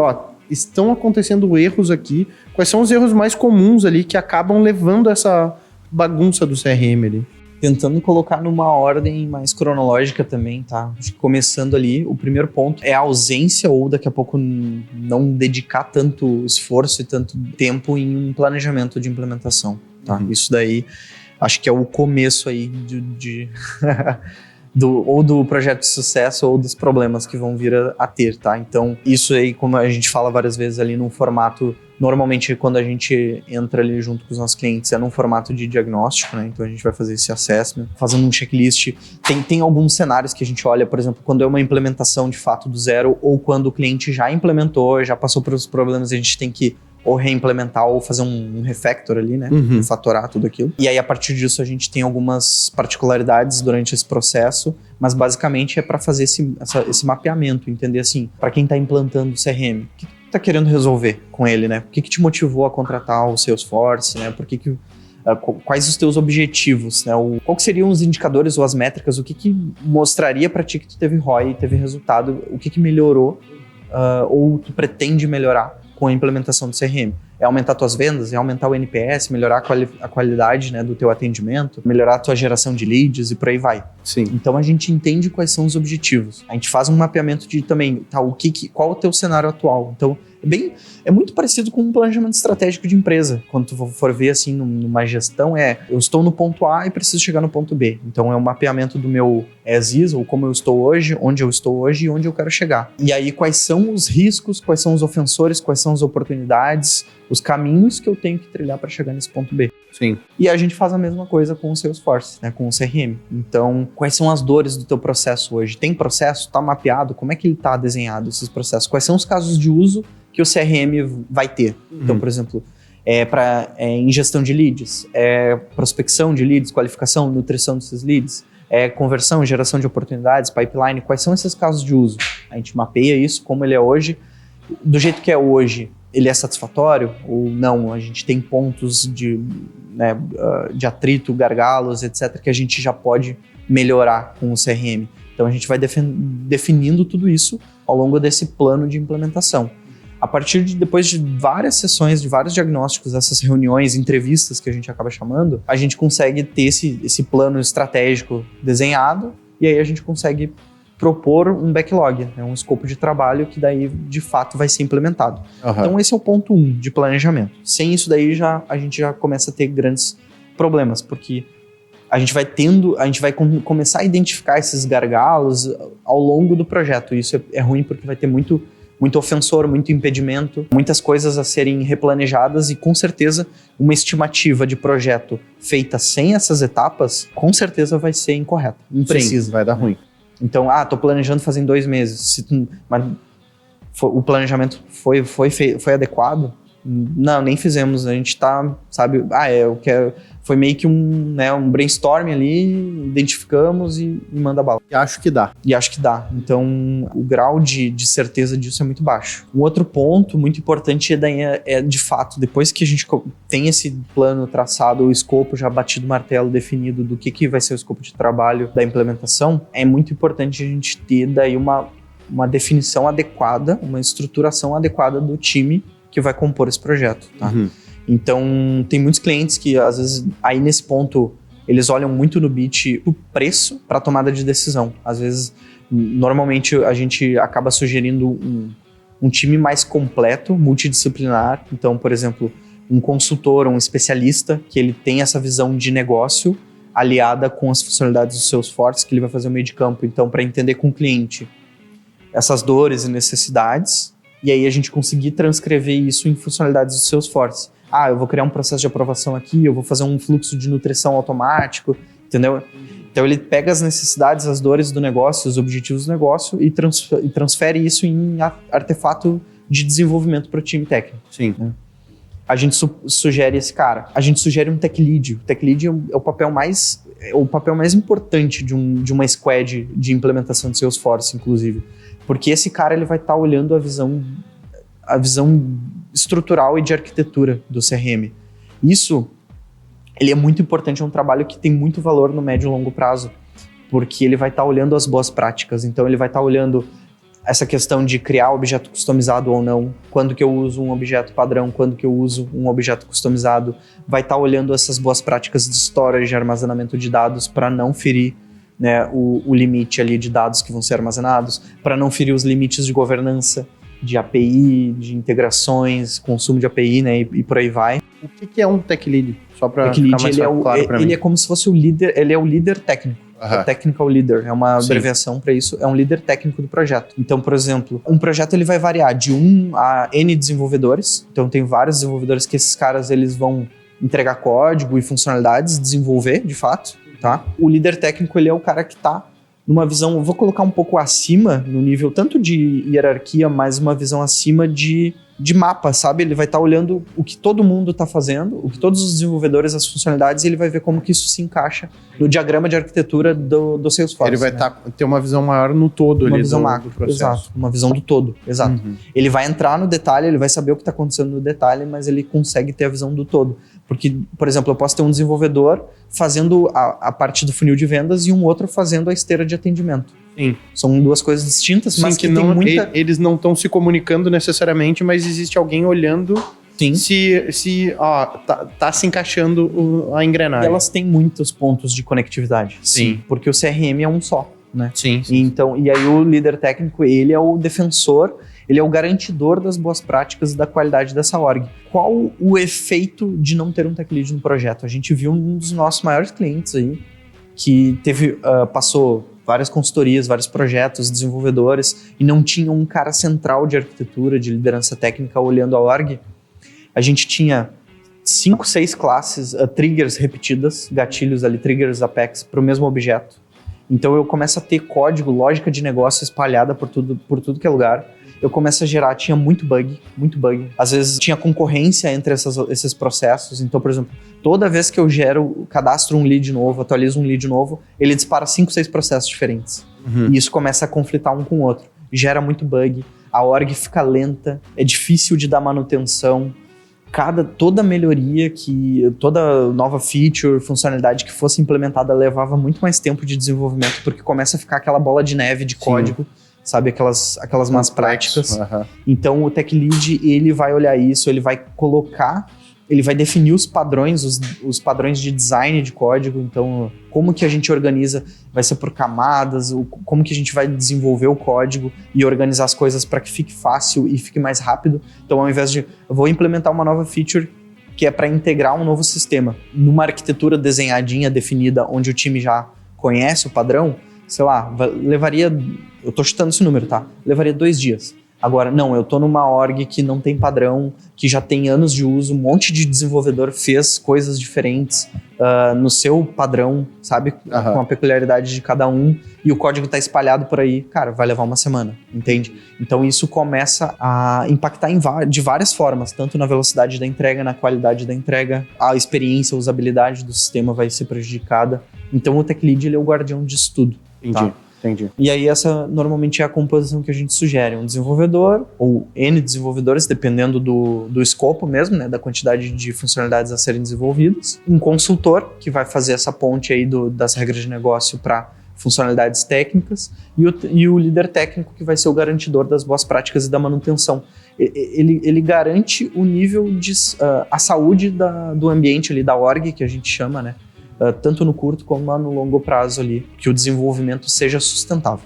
estão acontecendo erros aqui, quais são os erros mais comuns ali que acabam levando essa bagunça do CRM ali? Tentando colocar numa ordem mais cronológica também, tá? Acho que começando ali, o primeiro ponto é a ausência ou daqui a pouco não dedicar tanto esforço e tanto tempo em um planejamento de implementação, tá? Isso daí, acho que é o começo aí ou do projeto de sucesso ou dos problemas que vão vir a ter, tá? Então, isso aí, como a gente fala várias vezes ali num formato, normalmente quando a gente entra ali junto com os nossos clientes, é num formato de diagnóstico, né? Então a gente vai fazer esse assessment, fazendo um checklist. Tem alguns cenários que a gente olha, por exemplo, quando é uma implementação de fato do zero, ou quando o cliente já implementou, já passou por os problemas, a gente tem que ou reimplementar ou fazer um refactor ali, né? Refatorar tudo aquilo. E aí, a partir disso, a gente tem algumas particularidades durante esse processo, mas basicamente é para fazer esse mapeamento, entender assim, para quem está implantando o CRM, o que tu tá querendo resolver com ele, né? O que te motivou a contratar o Salesforce, né? Quais os teus objetivos, né? Qual que seriam os indicadores ou as métricas, o que mostraria para ti que tu teve ROI, teve resultado, o que melhorou ou tu pretende melhorar com a implementação do CRM. É aumentar tuas vendas, é aumentar o NPS, melhorar a qualidade, né, do teu atendimento, melhorar a tua geração de leads e por aí vai. Sim. Então a gente entende quais são os objetivos. A gente faz um mapeamento de também, tá, qual é o teu cenário atual. Então é muito parecido com um planejamento estratégico de empresa. Quando tu for ver assim numa gestão, eu estou no ponto A e preciso chegar no ponto B. Então é um mapeamento do meu as-is, ou como eu estou hoje, onde eu estou hoje e onde eu quero chegar. E aí quais são os riscos, quais são os ofensores, quais são as oportunidades, os caminhos que eu tenho que trilhar para chegar nesse ponto B. Sim. E a gente faz a mesma coisa com o Salesforce, né, com o CRM. Então, quais são as dores do teu processo hoje? Tem processo? Está mapeado? Como é que ele está desenhado, esses processos? Quais são os casos de uso que o CRM vai ter? Então, por exemplo, em gestão de leads, prospecção de leads, qualificação, nutrição desses leads, conversão, geração de oportunidades, pipeline. Quais são esses casos de uso? A gente mapeia isso, como ele é hoje. Do jeito que é hoje, ele é satisfatório ou não? A gente tem pontos de atrito, gargalos, etc., que a gente já pode melhorar com o CRM. Então, a gente vai definindo tudo isso ao longo desse plano de implementação. A partir depois de várias sessões, de vários diagnósticos, essas reuniões, entrevistas que a gente acaba chamando, a gente consegue ter esse plano estratégico desenhado e aí a gente consegue propor um backlog, né, um escopo de trabalho que daí de fato vai ser implementado. Então esse é o ponto 1 de planejamento. Sem isso daí a gente já começa a ter grandes problemas, porque a gente vai começar a identificar esses gargalos ao longo do projeto. Isso é ruim porque vai ter muito ofensor, muito impedimento, muitas coisas a serem replanejadas e com certeza uma estimativa de projeto feita sem essas etapas, com certeza vai ser incorreta, imprecisa. Sim, vai dar ruim. Então, tô planejando fazer em 2 meses. Mas o planejamento foi adequado? Não, nem fizemos. A gente tá, sabe, eu quero... Foi meio que um brainstorming ali, identificamos e manda bala. E acho que dá. Então, o grau de certeza disso é muito baixo. Um outro ponto muito importante é de fato, depois que a gente tem esse plano traçado, o escopo já batido, martelo definido do que vai ser o escopo de trabalho da implementação, é muito importante a gente ter daí uma definição adequada, uma estruturação adequada do time que vai compor esse projeto, tá? Então, tem muitos clientes que, às vezes, aí nesse ponto, eles olham muito no bit o preço para tomada de decisão. Às vezes, normalmente, a gente acaba sugerindo um time mais completo, multidisciplinar. Então, por exemplo, um consultor, um especialista, que ele tem essa visão de negócio aliada com as funcionalidades do Salesforce, que ele vai fazer o meio de campo. Então, para entender com o cliente essas dores e necessidades, e aí a gente conseguir transcrever isso em funcionalidades do Salesforce. Eu vou criar um processo de aprovação aqui, eu vou fazer um fluxo de nutrição automático, entendeu? Então ele pega as necessidades, as dores do negócio, os objetivos do negócio e transfere isso em artefato de desenvolvimento para o time técnico. Sim. Né? A gente sugere esse cara. A gente sugere um tech lead. O tech lead é o papel mais importante de uma squad de implementação de Salesforce, inclusive. Porque esse cara ele vai estar olhando a visão estrutural e de arquitetura do CRM. Isso, ele é muito importante, é um trabalho que tem muito valor no médio e longo prazo, porque ele vai estar olhando as boas práticas, então ele vai estar olhando essa questão de criar objeto customizado ou não, quando que eu uso um objeto padrão, quando que eu uso um objeto customizado, vai estar olhando essas boas práticas de storage, de armazenamento de dados para não ferir, né, o limite ali de dados que vão ser armazenados, para não ferir os limites de governança, de API, de integrações, consumo de API, né, e por aí vai. O que é um tech lead? Só para ficar mais claro para mim. Ele é como se fosse o líder, ele é o líder técnico. O technical leader, é uma abreviação para isso, é um líder técnico do projeto. Então, por exemplo, um projeto ele vai variar de 1 a N desenvolvedores. Então, tem vários desenvolvedores que esses caras eles vão entregar código e funcionalidades, desenvolver, de fato, tá? O líder técnico, ele é o cara que está numa visão, eu vou colocar um pouco acima, no nível tanto de hierarquia, mas uma visão acima de mapa, sabe? Ele vai estar olhando o que todo mundo está fazendo, o que todos os desenvolvedores, as funcionalidades, e ele vai ver como que isso se encaixa no diagrama de arquitetura do Salesforce. Ele vai ter uma visão maior no todo uma ali visão do macro, processo. Exato, uma visão do todo, exato. Ele vai entrar no detalhe, ele vai saber o que está acontecendo no detalhe, mas ele consegue ter a visão do todo. Porque, por exemplo, eu posso ter um desenvolvedor fazendo a parte do funil de vendas e um outro fazendo a esteira de atendimento. Sim. São duas coisas distintas, Sim, mas que não, tem muita... eles não estão se comunicando necessariamente, mas existe alguém olhando Sim. se tá se encaixando a engrenagem. E elas têm muitos pontos de conectividade. Sim. Porque o CRM é um só, né? Sim. Então, e aí o líder técnico, ele é o defensor, ele é o garantidor das boas práticas e da qualidade dessa org. Qual o efeito de não ter um tech lead no projeto? A gente viu um dos nossos maiores clientes aí, que passou várias consultorias, vários projetos, desenvolvedores, e não tinha um cara central de arquitetura, de liderança técnica olhando a org. A gente tinha 5, 6 classes, triggers repetidas, gatilhos ali, triggers Apex, para o mesmo objeto. Então eu começo a ter código, lógica de negócio espalhada por tudo que é lugar. Eu começo a gerar, tinha muito bug. Às vezes tinha concorrência entre esses processos. Então, por exemplo, toda vez que eu cadastro um lead novo, atualizo um lead novo, ele dispara 5, 6 processos diferentes. E isso começa a conflitar um com o outro. Gera muito bug, a org fica lenta, é difícil de dar manutenção. Toda melhoria, toda nova feature, funcionalidade que fosse implementada levava muito mais tempo de desenvolvimento, porque começa a ficar aquela bola de neve de código. Sabe, aquelas más práticas. Então, o tech lead, ele vai olhar isso, ele vai colocar ele vai definir os padrões, os padrões de design de código. Então, como que a gente organiza, vai ser por camadas, como que a gente vai desenvolver o código e organizar as coisas para que fique fácil e fique mais rápido. Então, ao invés de eu vou implementar uma nova feature que é para integrar um novo sistema numa arquitetura desenhadinha, definida, onde o time já conhece o padrão, sei lá, levaria, eu tô chutando esse número, tá? Levaria 2 dias. Agora, não, eu tô numa org que não tem padrão, que já tem anos de uso, um monte de desenvolvedor fez coisas diferentes no seu padrão, sabe? Com a peculiaridade de cada um, e o código tá espalhado por aí, cara, vai levar uma semana, entende? Então isso começa a impactar de várias formas, tanto na velocidade da entrega, na qualidade da entrega, a experiência, a usabilidade do sistema vai ser prejudicada. Então o Tech Lead, ele é o guardião disso tudo. Entendi. Entendi. E aí essa normalmente é a composição que a gente sugere, um desenvolvedor ou N desenvolvedores, dependendo do escopo mesmo, né, da quantidade de funcionalidades a serem desenvolvidas, um consultor que vai fazer essa ponte aí das regras de negócio para funcionalidades técnicas e o líder técnico que vai ser o garantidor das boas práticas e da manutenção. Ele garante o nível de a saúde do ambiente ali, da org, que a gente chama, né? Tanto no curto como no longo prazo ali, que o desenvolvimento seja sustentável.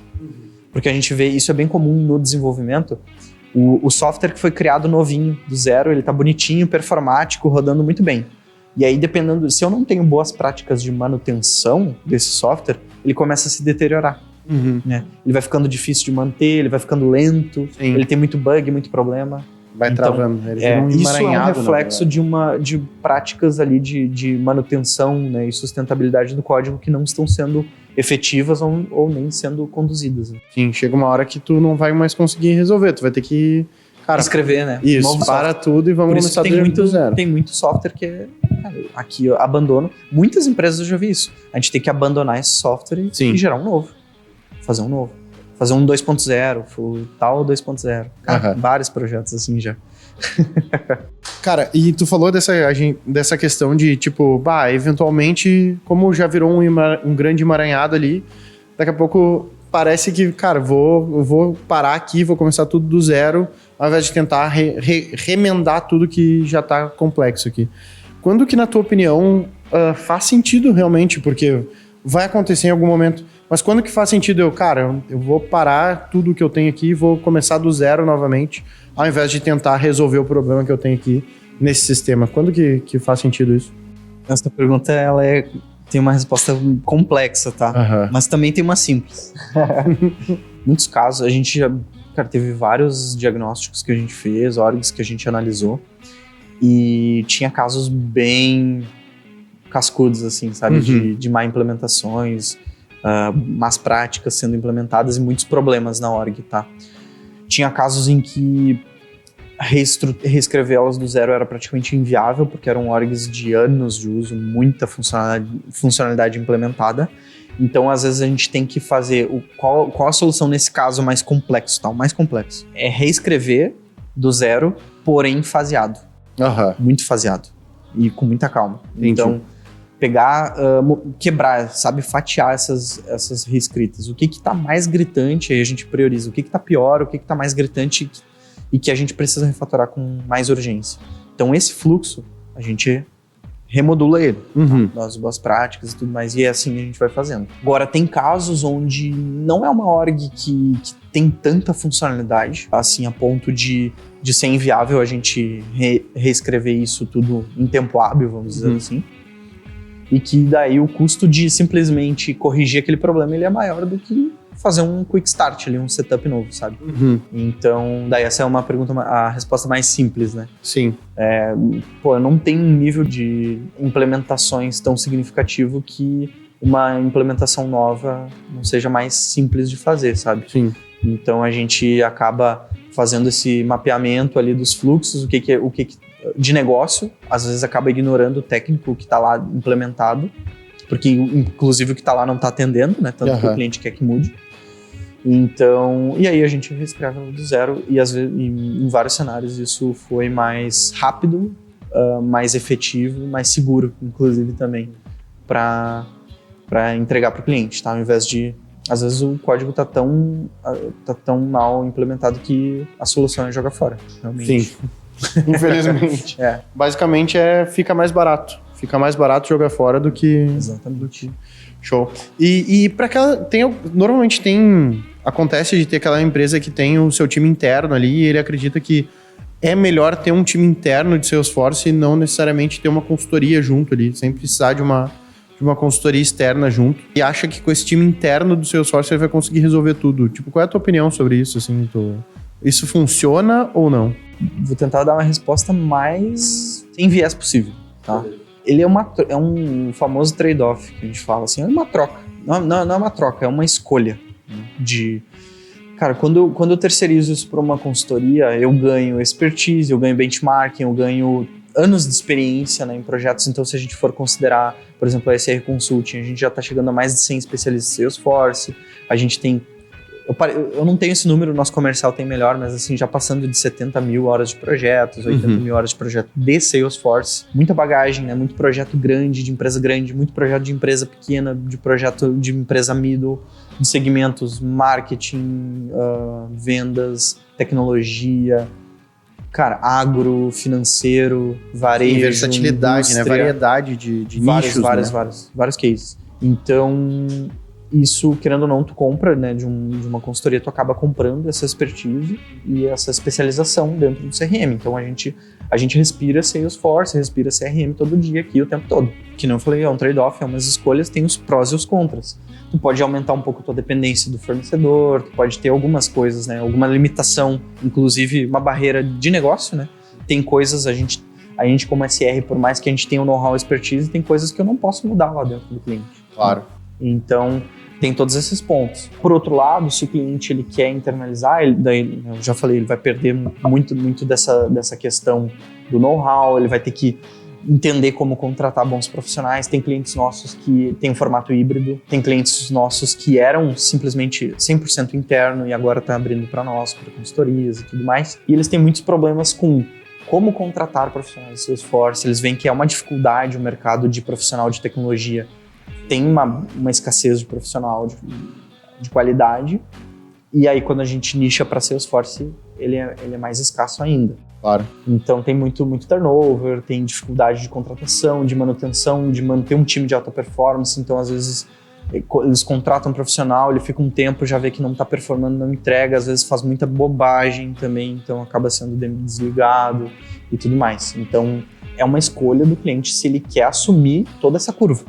Porque a gente vê, isso é bem comum no desenvolvimento, o software que foi criado novinho, do zero, ele tá bonitinho, performático, rodando muito bem. E aí, dependendo, se eu não tenho boas práticas de manutenção desse software, ele começa a se deteriorar. Né? Ele vai ficando difícil de manter, ele vai ficando lento, ele tem muito bug, muito problema. Vai travando. Isso é um reflexo de práticas ali de manutenção, né, e sustentabilidade do código que não estão sendo efetivas ou nem sendo conduzidas. Né? Sim, chega uma hora que tu não vai mais conseguir resolver, tu vai ter que... Cara, escrever, né? Isso, para tudo e vamos começar do zero. Tem muito software que é... Cara, aqui eu abandono. Muitas empresas eu já vi isso. A gente tem que abandonar esse software e gerar um novo. Fazer um novo. Fazer um 2.0, tal 2.0. Vários projetos assim já. Cara, e tu falou dessa questão de, tipo, eventualmente, como já virou um grande emaranhado ali, daqui a pouco parece que, cara, eu vou parar aqui, vou começar tudo do zero, ao invés de tentar remendar tudo que já tá complexo aqui. Quando que, na tua opinião, faz sentido realmente? Porque vai acontecer em algum momento... Mas quando que faz sentido eu vou parar tudo que eu tenho aqui e vou começar do zero novamente, ao invés de tentar resolver o problema que eu tenho aqui nesse sistema? Quando que faz sentido isso? Essa pergunta, tem uma resposta complexa, tá? Mas também tem uma simples. Em muitos casos, a gente já teve vários diagnósticos que a gente fez, orgs que a gente analisou, e tinha casos bem cascudos, assim, sabe? De má implementações, más práticas sendo implementadas e muitos problemas na org, tá? Tinha casos em que reescrever elas do zero era praticamente inviável, porque eram orgs de anos de uso, muita funcionalidade implementada. Então, às vezes, a gente tem que fazer qual a solução nesse caso mais complexo, tá? O mais complexo é reescrever do zero, porém faseado. Muito faseado. E com muita calma. Entendi. Então, pegar, quebrar, sabe? Fatiar essas reescritas. O que tá mais gritante, aí a gente prioriza. O que tá pior, o que tá mais gritante e que a gente precisa refatorar com mais urgência. Então, esse fluxo, a gente remodula ele. Nas boas práticas e tudo mais. E é assim que a gente vai fazendo. Agora, tem casos onde não é uma org que tem tanta funcionalidade, assim, a ponto de ser inviável a gente reescrever isso tudo em tempo hábil, vamos dizer assim. E que daí o custo de simplesmente corrigir aquele problema ele é maior do que fazer um quick start ali, um setup novo, sabe? Então, daí essa é uma pergunta, a resposta mais simples, né? Sim. Eu não tenho um nível de implementações tão significativo que uma implementação nova não seja mais simples de fazer, sabe? Sim. Então a gente acaba fazendo esse mapeamento ali dos fluxos, o que de negócio, às vezes acaba ignorando o técnico que está lá implementado, porque inclusive o que está lá não está atendendo, né? Tanto que o cliente quer que mude. Então, e aí a gente reescreve do zero e às vezes em vários cenários isso foi mais rápido, mais efetivo, mais seguro, inclusive também, para entregar para o cliente, tá? Ao invés de, às vezes o código tá tão mal implementado que a solução é jogar fora, realmente. Sim. Infelizmente. Basicamente fica mais barato. Fica mais barato jogar fora do que... Exatamente. Show. E para aquela... Normalmente acontece de ter aquela empresa que tem o seu time interno ali e ele acredita que é melhor ter um time interno de Salesforce e não necessariamente ter uma consultoria junto ali, sem precisar de uma consultoria externa junto. E acha que com esse time interno do Salesforce ele vai conseguir resolver tudo. Tipo, qual é a tua opinião sobre isso? Assim, isso funciona ou não? Vou tentar dar uma resposta mais sem viés possível, tá? Ele é um famoso trade-off que a gente fala, assim, é uma troca. Não é uma troca, é uma escolha de... Cara, quando eu terceirizo isso para uma consultoria, eu ganho expertise, eu ganho benchmarking, eu ganho anos de experiência, né, em projetos. Então, se a gente for considerar, por exemplo, a SR Consulting, a gente já está chegando a mais de 100 especialistas em Salesforce. A gente tem... Eu não tenho esse número, o nosso comercial tem melhor, mas assim, já passando de 70 mil horas de projetos, 80 mil horas de projeto de Salesforce. Muita bagagem, né? Muito projeto grande, de empresa grande, muito projeto de empresa pequena, de projeto de empresa middle, de segmentos, marketing, vendas, tecnologia, cara, agro, financeiro, varejo, versatilidade, né? Variedade de nichos, vários cases. Então... Isso, querendo ou não, tu compra, né, de uma consultoria, tu acaba comprando essa expertise e essa especialização dentro do CRM. Então, a gente respira Salesforce, respira CRM todo dia aqui, o tempo todo. Que não eu falei, é um trade-off, é umas escolhas, tem os prós e os contras. Tu pode aumentar um pouco a tua dependência do fornecedor, tu pode ter algumas coisas, né, alguma limitação, inclusive uma barreira de negócio, né. Tem coisas, a gente como SR, por mais que a gente tenha o know-how e expertise, tem coisas que eu não posso mudar lá dentro do cliente. Claro. Então, tem todos esses pontos. Por outro lado, se o cliente ele quer internalizar, daí, eu já falei, ele vai perder muito dessa questão do know-how, ele vai ter que entender como contratar bons profissionais. Tem clientes nossos que têm um formato híbrido, tem clientes nossos que eram simplesmente 100% interno e agora estão abrindo para nós, para consultorias e tudo mais. E eles têm muitos problemas com como contratar profissionais de Salesforce. Eles veem que é uma dificuldade o mercado de profissional de tecnologia. Tem uma escassez de profissional de qualidade, e aí quando a gente nicha para Salesforce, ele é mais escasso ainda. Claro. Então tem muito turnover, tem dificuldade de contratação, de manutenção, de manter um time de alta performance. Então às vezes eles contratam um profissional, ele fica um tempo, já vê que não está performando, não entrega, às vezes faz muita bobagem também, então acaba sendo desligado e tudo mais. Então é uma escolha do cliente se ele quer assumir toda essa curva.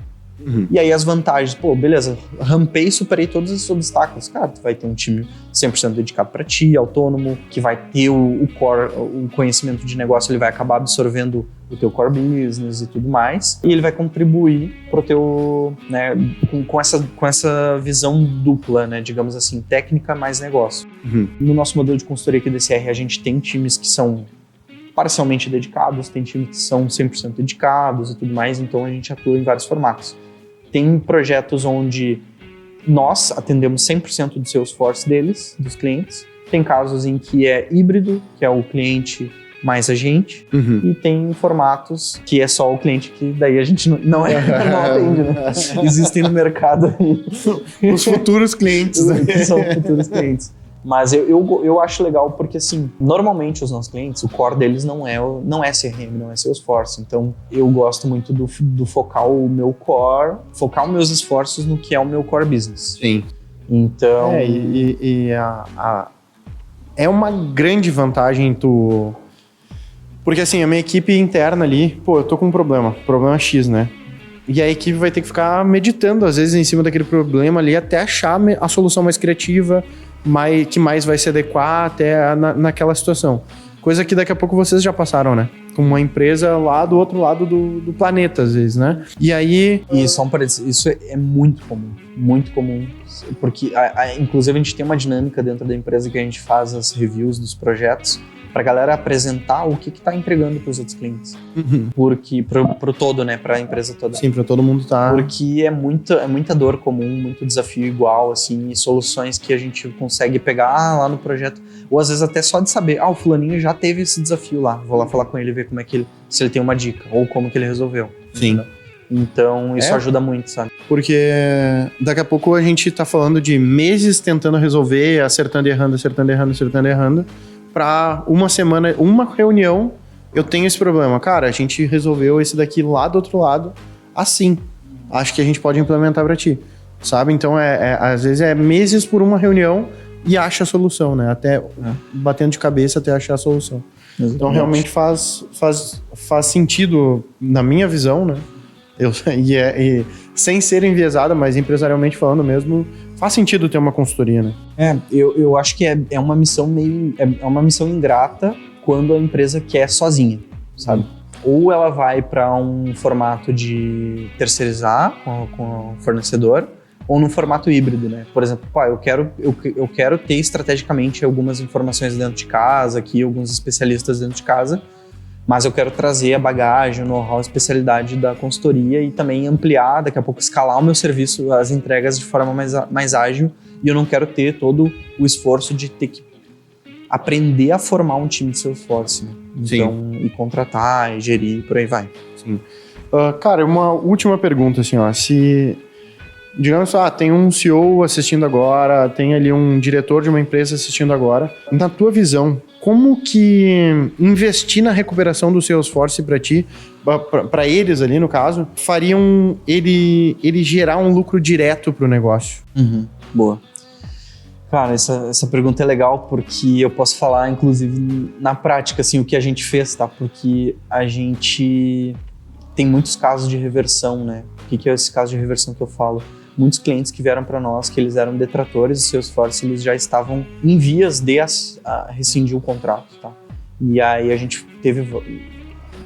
E aí as vantagens, beleza, rampei, superei todos esses obstáculos. Cara, tu vai ter um time 100% dedicado para ti, autônomo, que vai ter o core, o conhecimento de negócio, ele vai acabar absorvendo o teu core business e tudo mais. E ele vai contribuir pro teu, né, com essa visão dupla, né, digamos assim, técnica mais negócio. No nosso modelo de consultoria aqui do SR, a gente tem times que são parcialmente dedicados, tem times que são 100% dedicados e tudo mais, então a gente atua em vários formatos. Tem projetos onde nós atendemos 100% do Salesforce deles, dos clientes. Tem casos em que é híbrido, que é o cliente mais a gente. E tem formatos que é só o cliente, que daí a gente não atende, né? Existem no mercado aí. Os futuros clientes. Né? São futuros clientes. Mas eu acho legal porque, assim, normalmente os nossos clientes, o core deles não é CRM, não é Salesforce. Então, eu gosto muito do focar o meu core, focar os meus esforços no que é o meu core business. Sim. Então... É uma grande vantagem tu... Porque, assim, a minha equipe interna ali, eu tô com um problema X, né? E a equipe vai ter que ficar meditando, às vezes, em cima daquele problema ali, até achar a solução mais criativa, que mais vai se adequar até naquela situação. Coisa que daqui a pouco vocês já passaram, né? Com uma empresa lá do outro lado do planeta, às vezes, né? E aí... Isso é muito comum. Porque, inclusive, a gente tem uma dinâmica dentro da empresa que a gente faz as reviews dos projetos pra galera apresentar o que tá entregando pros outros clientes. Porque, pro todo, né? Pra empresa toda. Sim, pra todo mundo tá... Porque é muita dor comum, muito desafio igual, assim, e soluções que a gente consegue pegar lá no projeto, ou às vezes até só de saber, o fulaninho já teve esse desafio lá, vou lá falar com ele, ver como é que se ele tem uma dica, ou como que ele resolveu. Sim. Entendeu? Então, isso ajuda muito, sabe? Porque daqui a pouco a gente tá falando de meses tentando resolver, acertando e errando, para uma semana, uma reunião, eu tenho esse problema. Cara, a gente resolveu esse daqui lá do outro lado, assim. Acho que a gente pode implementar para ti, sabe? Então, às vezes é meses por uma reunião e acha a solução, né? Até batendo de cabeça até achar a solução. Exatamente. Então, realmente faz sentido, na minha visão, né? E sem ser enviesada, mas empresarialmente falando mesmo, faz sentido ter uma consultoria, né? Eu acho que é uma missão é uma missão ingrata quando a empresa quer sozinha, sabe? Ou ela vai para um formato de terceirizar com o fornecedor, ou num formato híbrido, né? Por exemplo, eu quero ter estrategicamente algumas informações dentro de casa, aqui alguns especialistas dentro de casa, mas eu quero trazer a bagagem, o know-how, a especialidade da consultoria e também ampliar, daqui a pouco escalar o meu serviço, as entregas de forma mais ágil, e eu não quero ter todo o esforço de ter que aprender a formar um time de Salesforce, né? Então, e contratar, e gerir, por aí vai. Sim. Cara, uma última pergunta, assim, ó, se... Digamos, tem um CEO assistindo agora, tem ali um diretor de uma empresa assistindo agora. Na tua visão, como que investir na recuperação do Salesforce para ti, para eles ali no caso, fariam ele gerar um lucro direto para o negócio? Boa. Cara, essa pergunta é legal porque eu posso falar, inclusive, na prática, assim, o que a gente fez, tá? Porque a gente tem muitos casos de reversão, né? O que é esse caso de reversão que eu falo? Muitos clientes que vieram para nós, que eles eram detratores do Salesforce, eles já estavam em vias de rescindir o contrato, tá? E aí a gente teve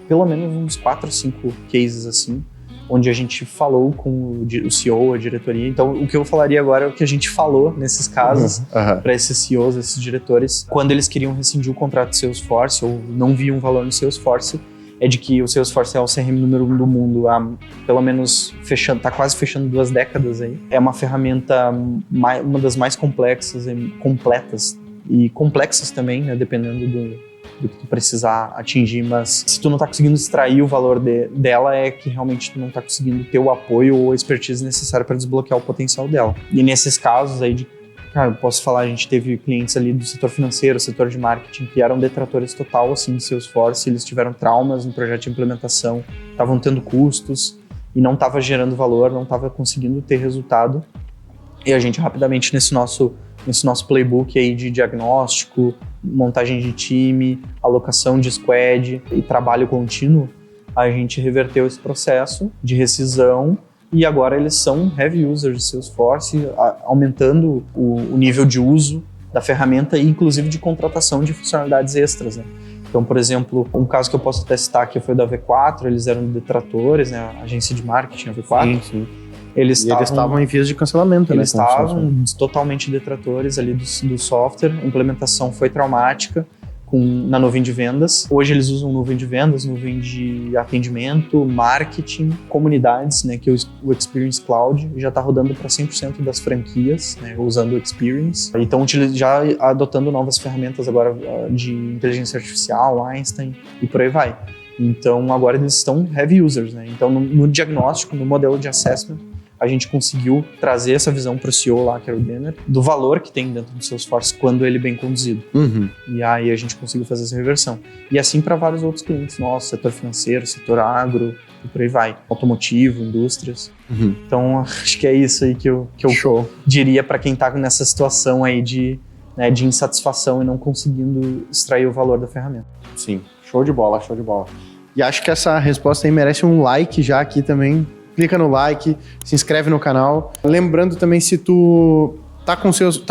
pelo menos uns 4 ou 5 cases assim, onde a gente falou com o CEO, a diretoria. Então, o que eu falaria agora é o que a gente falou nesses casos para esses CEOs, esses diretores, quando eles queriam rescindir o contrato do Salesforce ou não viam valor no Salesforce, é de que o Salesforce é o CRM número 1 do mundo há, pelo menos, tá quase fechando 2 décadas aí. É uma ferramenta, uma das mais complexas e completas, e complexas também, né, dependendo do que tu precisar atingir, mas se tu não tá conseguindo extrair o valor dela, é que realmente tu não tá conseguindo ter o apoio ou a expertise necessária para desbloquear o potencial dela. E nesses casos aí cara, eu posso falar, a gente teve clientes ali do setor financeiro, setor de marketing, que eram detratores total, assim, de Salesforce, eles tiveram traumas no projeto de implementação, estavam tendo custos e não estava gerando valor, não estava conseguindo ter resultado. E a gente rapidamente, nesse nosso playbook aí de diagnóstico, montagem de time, alocação de squad e trabalho contínuo, a gente reverteu esse processo de rescisão. E agora eles são heavy users de Salesforce, aumentando o nível de uso da ferramenta e inclusive de contratação de funcionalidades extras, né? Então, por exemplo, um caso que eu posso até citar aqui foi da V4, eles eram detratores, né? A agência de marketing, a V4. Sim. Eles estavam em vias de cancelamento, eles estavam totalmente detratores ali do software, a implementação foi traumática, na nuvem de vendas. Hoje eles usam nuvem de vendas, nuvem de atendimento, marketing, comunidades, né, que o Experience Cloud já está rodando para 100% das franquias, né, usando o Experience. Então já adotando novas ferramentas agora de inteligência artificial, Einstein e por aí vai. Então agora eles estão heavy users, né? Então no diagnóstico, no modelo de assessment, a gente conseguiu trazer essa visão para o CEO lá, que era o Denner, do valor que tem dentro do Salesforce quando ele é bem conduzido. E aí a gente conseguiu fazer essa reversão. E assim para vários outros clientes nossos, setor financeiro, setor agro, e por aí vai. Automotivo, indústrias. Então acho que é isso aí que eu diria para quem está nessa situação aí de insatisfação e não conseguindo extrair o valor da ferramenta. Sim, show de bola, show de bola. E acho que essa resposta aí merece um like já aqui também. Clica no like, se inscreve no canal. Lembrando também, se tu tá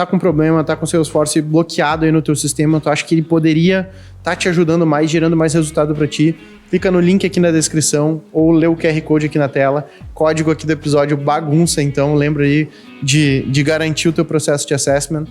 com problema, tá com o Salesforce bloqueado aí no teu sistema, tu acha que ele poderia tá te ajudando mais, gerando mais resultado para ti, clica no link aqui na descrição ou lê o QR Code aqui na tela. Código aqui do episódio bagunça, então lembra aí de garantir o teu processo de assessment.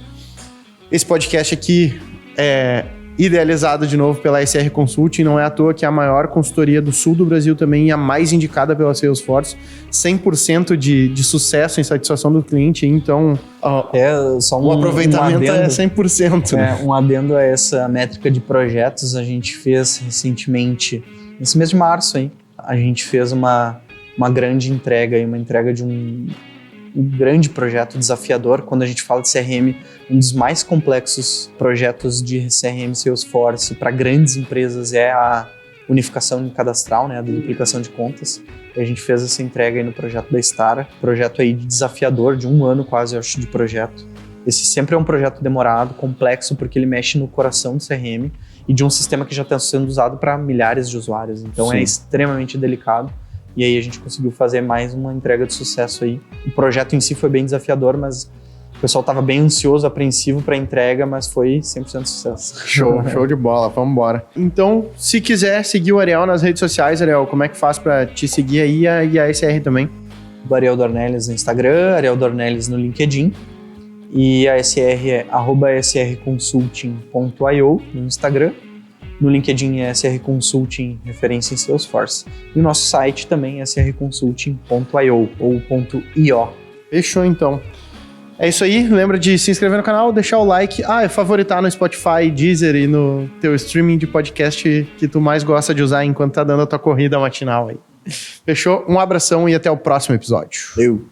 Esse podcast aqui é idealizado de novo pela SR Consulting, não é à toa que é a maior consultoria do sul do Brasil também e a mais indicada pela Salesforce, 100% de sucesso em satisfação do cliente, então o aproveitamento é 100%. Um adendo a essa métrica de projetos, a gente fez recentemente, nesse mês de março, a gente fez uma grande entrega, uma entrega de um grande projeto desafiador. Quando a gente fala de CRM, um dos mais complexos projetos de CRM Salesforce para grandes empresas é a unificação cadastral, né, a duplicação de contas. E a gente fez essa entrega aí no projeto da Stara, projeto aí desafiador, de 1 ano quase, eu acho, de projeto. Esse sempre é um projeto demorado, complexo, porque ele mexe no coração do CRM e de um sistema que já está sendo usado para milhares de usuários. Então é extremamente delicado. E aí a gente conseguiu fazer mais uma entrega de sucesso aí. O projeto em si foi bem desafiador, mas o pessoal estava bem ansioso, apreensivo para a entrega, mas foi 100% sucesso. Show de bola, vamos embora. Então, se quiser seguir o Ariel nas redes sociais, Ariel, como é que faz para te seguir aí e a SR também? O Ariel Dornelles no Instagram, Ariel Dornelles no LinkedIn. E a SR é @srconsulting.io no Instagram. No LinkedIn é SR Consulting, referência em Salesforce. E o nosso site também é srconsulting.io ou .io. Fechou, então. É isso aí. Lembra de se inscrever no canal, deixar o like. E favoritar no Spotify, Deezer e no teu streaming de podcast que tu mais gosta de usar enquanto tá dando a tua corrida matinal aí. Fechou? Um abração e até o próximo episódio. Eu.